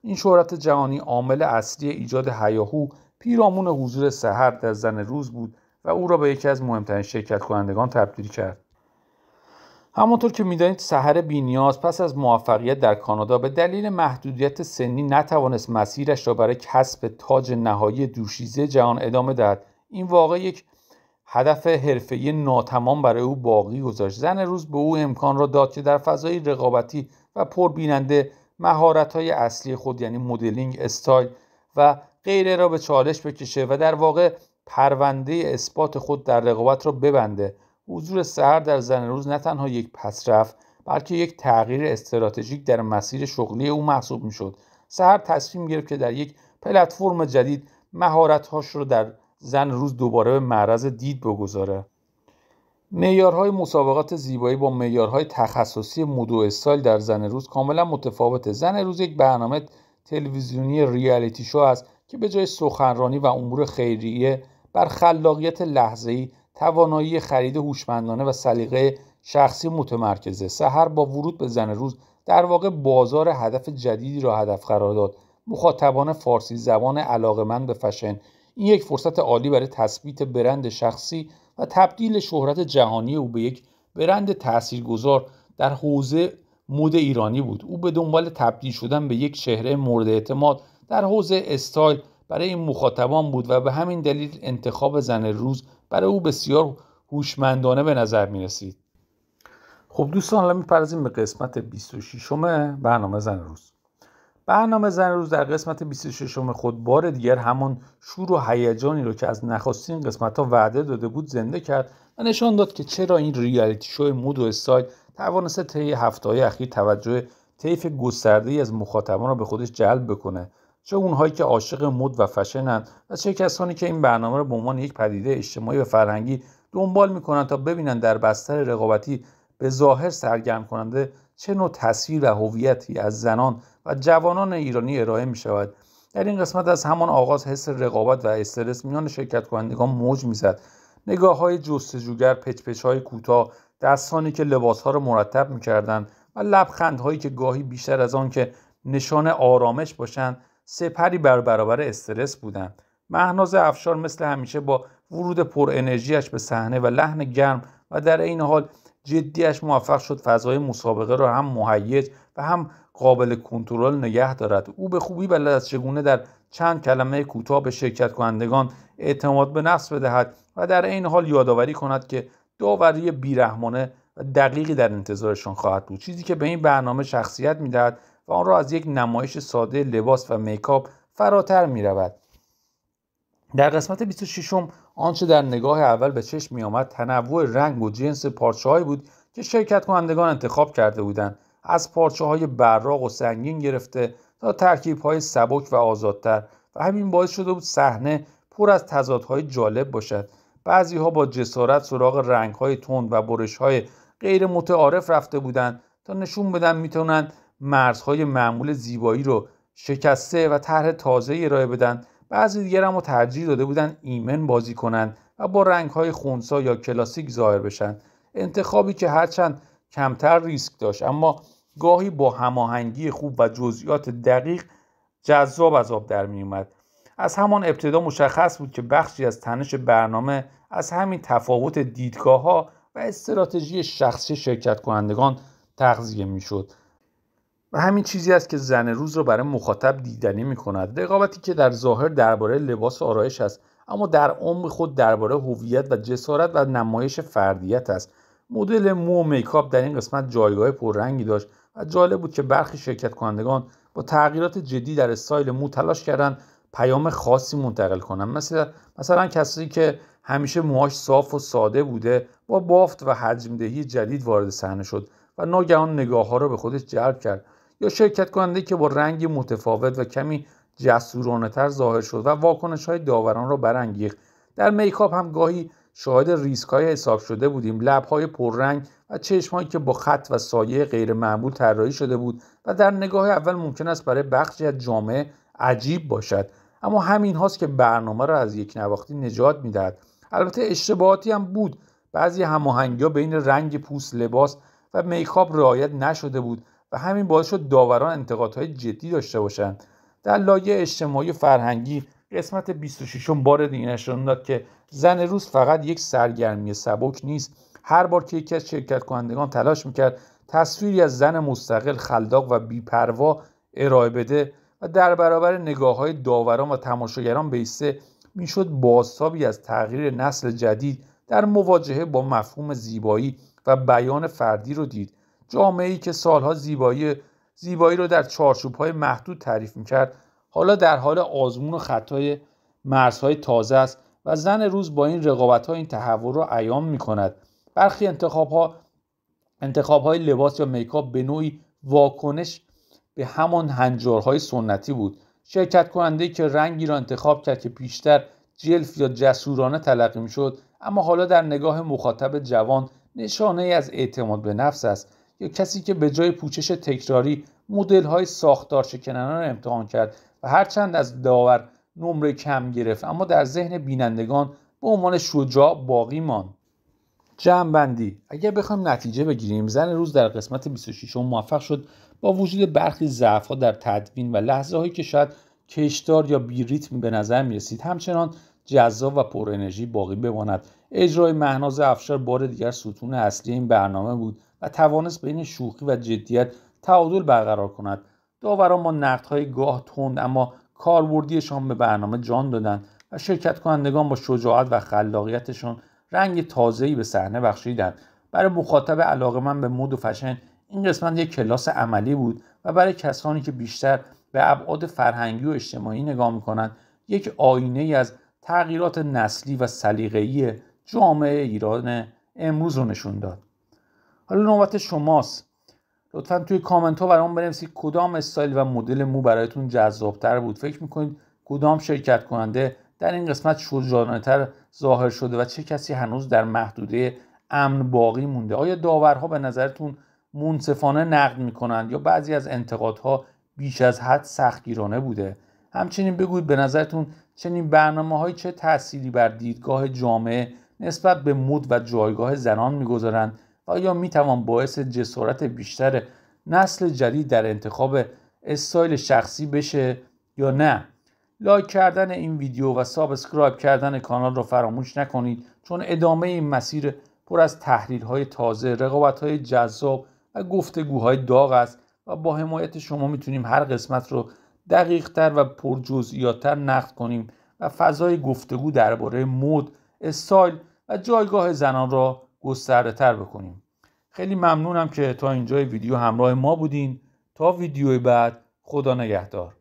این شهرت جهانی عامل اصلی ایجاد هیاهو پیرامون حضور سحر در زن روز بود و او را به یکی از مهمترین شرکت کنندگان تبدیل کرد. همانطور که می‌دانید سحر بی‌نیاز پس از موفقیت در کانادا به دلیل محدودیت سنی نتوانست مسیرش را برای کسب تاج نهایی دوشیزه جهان ادامه دهد. این واقعا یک هدف حرفه‌ای ناتمام برای او باقی گذاشت. زن روز به او امکان را داد که در فضای رقابتی و پربیننده مهارت‌های اصلی خود یعنی مدلینگ، استایل و غیره را به چالش بکشه و در واقع پرونده اثبات خود در رقابت را ببنده. حضور سحر در زن روز نه تنها یک پسرفت بلکه یک تغییر استراتژیک در مسیر شغلی او محسوب می‌شد. سحر تصمیم گرفت که در یک پلتفرم جدید مهارت‌هاش را در زن روز دوباره به معرض دید بگذاره. معیارهای مسابقات زیبایی با معیارهای تخصصی مد و استایل در زن روز کاملا متفاوته. زن روز یک برنامه تلویزیونی ریالیتی شو است که به جای سخنرانی و امور خیریه بر خلاقیت لحظه‌ای، توانایی خرید هوشمندانه و سلیقه شخصی متمرکزه. سحر با ورود به زن روز در واقع بازار هدف جدیدی را هدف قرار داد. مخاطبان فارسی زبان علاقه‌مند به فشن. این یک فرصت عالی برای تثبیت برند شخصی و تبدیل شهرت جهانی او به یک برند تاثیرگذار در حوزه مد ایرانی بود. او به دنبال تبدیل شدن به یک چهره مورد اعتماد در حوزه استایل برای این مخاطبان بود و به همین دلیل انتخاب زن روز برای او بسیار هوشمندانه به نظر می رسید. خب دوستان، حالا می‌پردازیم به قسمت 26 برنامه زن روز. برنامه زن روز در قسمت 26 خود بار دیگر همان شور و هیجانی رو که از نخستین قسمت‌ها وعده داده بود زنده کرد و نشان داد که چرا این ریالیتی شو مد و استایل توانسته طی هفته‌های اخیر توجه طیف گسترده‌ای از مخاطبان را به خودش جلب بکنه، چه اونهایی که عاشق مد و فشنند و چه کسانی که این برنامه را به عنوان یک پدیده اجتماعی و فرهنگی دنبال می‌کنند تا ببینند در بستر رقابتی به ظاهر سرگرم کننده چه نوع تصویر و هویتی از زنان و جوانان ایرانی ارائه می شود. در این قسمت از همان آغاز حس رقابت و استرس میان شرکت کنندگان موج میزد. نگاه‌های جستجوگر، پچ‌پچ‌های کوتاه، دستانی که لباس‌ها را مرتب می‌کردند و لبخندهایی که گاهی بیشتر از آن که نشان آرامش باشند سپری بر برابر استرس بودند. مهناز افشار مثل همیشه با ورود پر انرژیش به صحنه و لحن گرم و در این حال جدیش موفق شد فضای مسابقه را هم مهیج و هم قابل کنترل نگه دارد. او به خوبی بلد است چگونه در چند کلمه کوتاه به شرکت کنندگان اعتماد به نفس بدهد و در این حال یادآوری کند که داوری بیرحمانه و دقیقی در انتظارشان خواهد بود، چیزی که به این برنامه شخصیت می‌دهد و آن را از یک نمایش ساده لباس و میکاپ فراتر می‌رود. در قسمت 26 آنچه در نگاه اول به چشم می‌آمد تنوع رنگ و جنس پارچه‌هایی بود که شرکت کنندگان انتخاب کرده بودند، از پارچه‌های براق و سنگین گرفته تا ترکیب‌های سبک و آزادتر، و همین باعث شده بود صحنه پر از تضادهای جالب باشد. بعضی‌ها با جسارت سراغ رنگ‌های تند و برش‌های غیر متعارف رفته بودند تا نشون بدن میتونن مرزهای معمول زیبایی رو شکسته و طرح تازه‌ای ارائه بدن. بعضی دیگر هم ترجیح داده بودن ایمن بازی کنند و با رنگ‌های خنثی یا کلاسیک ظاهر بشن. انتخابی که هرچند کمتر ریسک داشت اما گاهی با هماهنگی خوب و جزئیات دقیق جذاب از آب در می اومد. از همان ابتدا مشخص بود که بخشی از تنش برنامه از همین تفاوت دیدگاه‌ها و استراتژی شخصی شرکت کنندگان تغذیه می‌شد. و همین چیزی است که زن روز را برای مخاطب دیدنی می‌کند. رقابتی که در ظاهر درباره لباس و آرایش است، اما در عمق خود درباره هویت و جسارت و نمایش فردیت است. مدل مو و میکاپ در این قسمت جایگاه پررنگی داشت و جالب بود که برخی شرکت کنندگان با تغییرات جدی در استایل مو تلاش کردند پیام خاصی منتقل کنند. مثلا کسی که همیشه موهاش صاف و ساده بوده با بافت و حجم‌دهی جدید وارد صحنه شد و ناگهان نگاه‌ها را به خودش جلب کرد، یا شرکت کننده که با رنگی متفاوت و کمی جسورانه‌تر ظاهر شد و واکنش‌های داوران را برانگیخت. در میکاپ هم گاهی شاهد ریسک‌های حساب شده بودیم، لب‌های پررنگ و چشم‌هایی که با خط و سایه غیر معمول طراحی شده بود و در نگاه اول ممکن است برای بخشی از جامعه عجیب باشد، اما همین هاست که برنامه را از یک نواختی نجات می‌دهد. البته اشتباهاتی هم بود. بعضی هماهنگی‌ها بین رنگ پوست، لباس و میکاپ رعایت نشده بود و همین باعث شد داوران انتقادهای جدی داشته باشند. در لایه اجتماعی و فرهنگی قسمت 26 بار دیگه نشان داد که زن روز فقط یک سرگرمی سبک نیست. هر بار که یکی از شرکت کنندگان تلاش میکرد تصویری از زن مستقل، خلاق و بی‌پروا ارائه بده و در برابر نگاه‌های داوران و تماشاگران بایسته، میشد بازتابی از تغییر نسل جدید در مواجهه با مفهوم زیبایی و بیان فردی رو دید. جامعه‌ای که سالها زیبایی رو در چارچوب‌های محدود تعریف می‌کرد، حالا در حال آزمون و خطای مرزهای تازه است و زن روز با این رقابت‌ها این تحول را عیان می‌کند. برخی انتخاب‌های لباس یا میکاپ به نوعی واکنش به همان هنجارهای سنتی بود. شرکت کننده‌ای که رنگی را انتخاب کرد که بیشتر جلف یا جسورانه تلقی می‌شد، اما حالا در نگاه مخاطب جوان نشانه‌ای از اعتماد به نفس است، یا کسی که به جای پوشش تکراری مدل‌های ساختار شکنانه را امتحان کرد و هرچند از داور نمره کم گرفت، اما در ذهن بینندگان به عنوان شجاع باقی ماند. جمع‌بندی: اگر بخوایم نتیجه بگیریم، زن روز در قسمت 26 موفق شد با وجود برخی ضعف‌ها در تدوین و لحظه‌هایی که شاید کشدار یا بی ریتم به نظر می‌رسید، همچنان جذاب و پر انرژی باقی بماند. اجرای مهناز افشار بار دیگر ستون اصلی این برنامه بود و توانست بین شوخی و جدیت تعادل برقرار کند. داوران با نقدهای گاه تند اما کاربردیشان به برنامه جان دادند و شرکت کنندگان با شجاعت و خلاقیتشان رنگ تازه‌ای به صحنه بخشیدند. برای مخاطب علاقه‌مند به مد و فشن این قسمت یک کلاس عملی بود و برای کسانی که بیشتر به ابعاد فرهنگی و اجتماعی نگاه می‌کنند یک آینه‌ای از تغییرات نسلی و سلیقه‌ای جامعه ایران امروز رو نشون داد. حالا نوبت شماست. لطفاً توی کامنت ها برام بنویسید کدام استایل و مدل مو برایتون جذاب‌تر بود. فکر می‌کنید کدام شرکت کننده در این قسمت شجاعانه‌تر ظاهر شده و چه کسی هنوز در محدوده امن باقی مونده؟ آیا داورها به نظرتون منصفانه نقد می‌کنند یا بعضی از انتقادها بیش از حد سختگیرانه بوده؟ همچنین بگویید به نظرتون چنین برنامه‌هایی چه تأثیری بر دیدگاه جامعه نسبت به مد و جایگاه زنان می‌گذارند و آیا می‌توان باعث جسارت بیشتر نسل جدید در انتخاب استایل شخصی بشه یا نه؟ لایک کردن این ویدیو و سابسکرایب کردن کانال را فراموش نکنید، چون ادامه این مسیر پر از تحلیل‌های تازه، رقابت‌های جذاب و گفتگوهای داغ است و با حمایت شما میتونیم هر قسمت رو دقیق‌تر و پرجزئیات‌تر نقد کنیم و فضای گفتگو درباره مد، استایل و جایگاه زنان را گسترده‌تر بکنیم. خیلی ممنونم که تا اینجای ویدیو همراه ما بودین. تا ویدیوی بعد، خدا نگهدار.